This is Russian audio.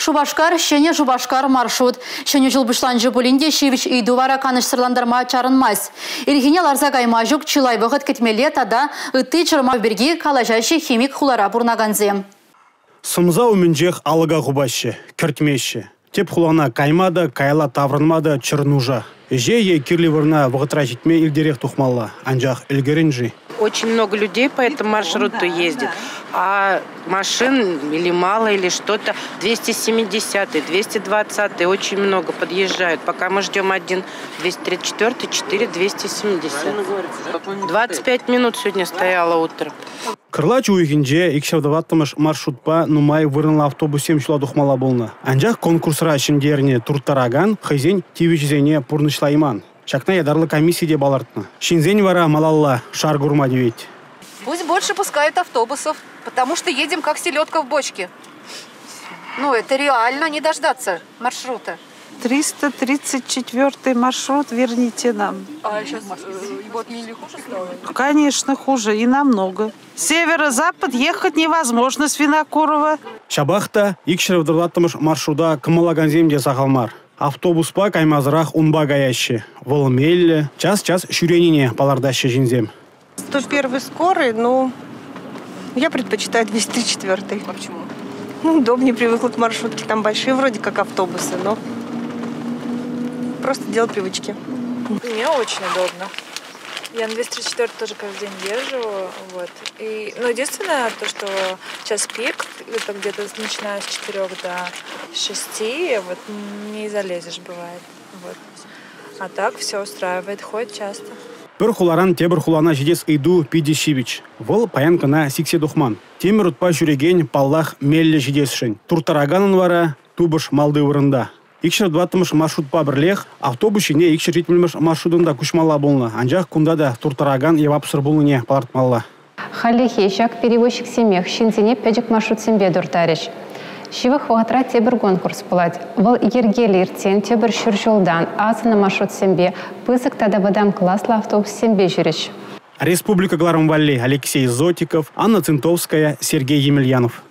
Шубашкар, шене Шубашкар маршрут. Шене жылбышланжы болинде шивич идувара каныш сырландарма чарынмас. Иргине ларза каймажук чылай вғыт кетмеле тада ытты чырма берги калажащи химик хулара бурнаганзе. Сымза умінжех алыға ғубашы, кіртмеші. Теп хулана каймады, кайла таврынмады чырнужа. Же кирлі вырна вғытра жетме илдерек тухмалла, анжақ илгерінжи. Очень много людей по этому маршруту ездит, а машин или мало, или что-то 270, 220, очень много подъезжают. Пока мы ждем один 234, 4, 270. 25 минут сегодня стояло утро. Кырлач уйгинже икшавдаваттымыш маршрутпа нумай вырнала автобусем шула духмала болны. Анжақ конкурсра шиндеріне туртараган, хызен тивичзене пурнышлайман. Шакна ядарлы комиссия балартны. Шинзень вара малалла шар гурма девять. Пусть больше пускают автобусов, потому что едем как селедка в бочке. Ну, это реально не дождаться маршрута. 334 маршрут верните нам. А сейчас его отменили, хуже стало? Конечно, хуже и намного. Северо-запад ехать невозможно с Винокурова. Шабахта икшавдаваттымыш маршруда кымалаганземде сахалмар. Автобуспа каймазрах унба гаящи. Волмелле, час-час шюренине палардаще жинзем. 101 скорый, но я предпочитаю 204. А почему? Ну, удобнее, привыкла к маршрутке. Там большие вроде как автобусы, но просто дело привычки. Мне очень удобно. Я на 234 тоже каждый день езжу. Вот. Но единственное, то, что час пик, это где-то начиная с 4 до 6, вот, не залезешь, бывает. Вот. А так все устраивает, ходит часто. Бір хуларан тебір хулана жидес иду пидишивич. Вол паянкана сиксе духман. Темір утпа жүреген паллах мелле жидесшін. Туртараганын вара тубыш малды вырында. Икшір дваттымыш маршрутпа бірлех, автобусіне икшір жетмелміш маршрутында күшмалла болны. Анжақ күнда да туртараган евапсыр болыне палартмалла. Халихе шак перевозчик семех, шинзене пәжік маршрут сембе дұртарыш. Шивых вағытра тебір конкурс бұлад. Выл ергелі иртен тебір шүр жолдан, азына маршрут сембе, пызык тада бадам класслы автобус сембе жүріш. Республика Гларамвалли, Алексей Зотиков, Анна Цинтовская, Сергей Емельянов.